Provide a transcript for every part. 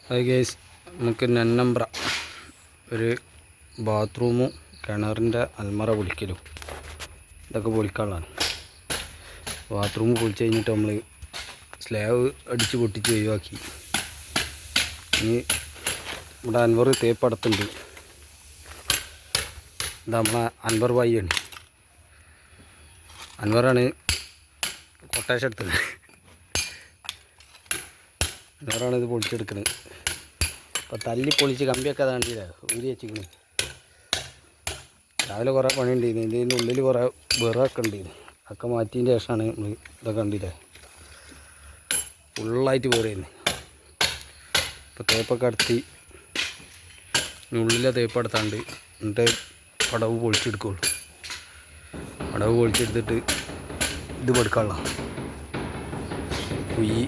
Hi guys, നമുക്ക് നന്നമ്പ്ര ഒരു ബാത്റൂമും കിണറിൻ്റെ അൽമറ പൊളിക്കലും ഇതൊക്കെ പൊളിക്കാനുള്ളതാണ്. ബാത്റൂം പൊളിച്ച് കഴിഞ്ഞിട്ട് നമ്മൾ സ്ലാബ് അടിച്ച് പൊട്ടിച്ച് ഒഴിവാക്കി. ഇനി ഇവിടെ അൻവർ തേപ്പടത്തുണ്ട്. ഇത് നമ്മളെ അൻവർ ഭായിയാണ്. അൻവറാണ് കൊട്ടേഷൻ എടുത്തത്. അൻവറാണ് ഇത് പൊളിച്ചെടുക്കുന്നത്. അപ്പോൾ തല്ലി പൊളിച്ച് കമ്പിയൊക്കെ അതാണ്ടില്ല ഊരി വെച്ചിരിക്കണ്. രാവിലെ കുറേ പണി ഉണ്ടായിരുന്നു. ഇതിൻ്റെ ഉള്ളിൽ കുറേ വിറകൊക്കെ ഉണ്ടായിരുന്നു. അതൊക്കെ മാറ്റിയതിൻ്റെ ശേഷമാണ് നമ്മൾ ഇതൊക്കെ കണ്ടില്ലേ ഫുള്ളായിട്ട് വേറിയിരുന്നു. ഇപ്പോൾ തേപ്പൊക്കെ അടുത്തി ഉള്ളിലെ തേപ്പ് എടുത്താണ്ട് എന്നിട്ട് പടവ് പൊളിച്ചെടുക്കുള്ളൂ. പടവ് പൊളിച്ചെടുത്തിട്ട് ഇത് പെടുക്കാനുള്ള കുയ്യ്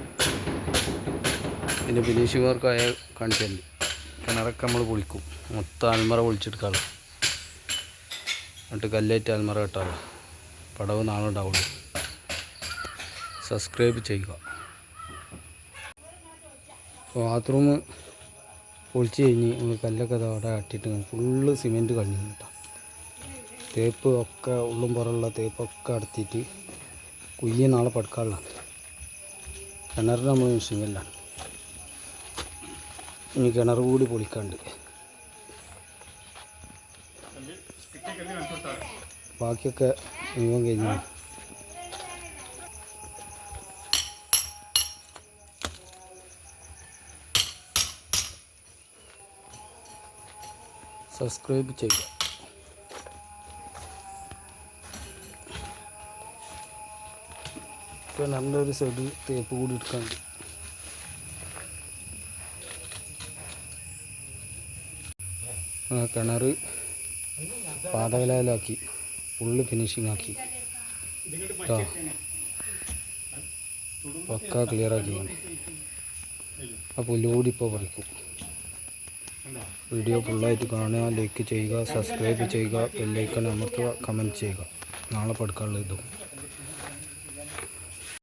ഇതിൻ്റെ ഫിനിഷിംഗ് വർക്കായ കാണിച്ചാൽ കിണറൊക്കെ നമ്മൾ പൊളിക്കും. മൊത്തം അൽമറ പൊളിച്ചെടുക്കാനുള്ള എന്നിട്ട് കല്ലേറ്റ് അൽമറ കെട്ടാനുള്ള പടവ് നാളെ ഉണ്ടാവുള്ളൂ. സബ്സ്ക്രൈബ് ചെയ്യുക. ബാത്റൂം പൊളിച്ച് കഴിഞ്ഞ് നമ്മൾ കല്ലൊക്കെ അവിടെ കട്ടിയിട്ട് ഫുള്ള് സിമെൻറ്റ് കഴിഞ്ഞു കേട്ടോ. തേപ്പ് ഒക്കെ ഉള്ളും പുറമുള്ള തേപ്പൊക്കെ അടുത്തിട്ട് കുയ്യ നാളെ പടുക്കാനുള്ളതാണ്. കിണറിന് നമ്മൾ മിഷിങ്ങല്ലാണ്. ഇനി കിണർ കൂടി പൊളിക്കാണ്ട് ബാക്കിയൊക്കെ മുഴുവൻ കഴിഞ്ഞു. സബ്സ്ക്രൈബ് ചെയ്യുക. ഇപ്പോൾ നല്ലൊരു സൈഡ് തേപ്പ് കൂടി എടുക്കാണ്ട് കിണർ പാതകലാക്കി ഫുള്ള് ഫിനിഷിങ് ആക്കി കേട്ടോ. പക്ക ക്ലിയറാക്കി. ആ പുല്ലുകൂടി ഇപ്പോൾ പറിക്കും. വീഡിയോ ഫുള്ളായിട്ട് കാണുക, ലൈക്ക് ചെയ്യുക, സബ്സ്ക്രൈബ് ചെയ്യുക, ബെല്ലൈക്കൺ അമർത്തുക, കമൻറ്റ് ചെയ്യുക. നാളെ പഠിക്കാനുള്ള ഇതും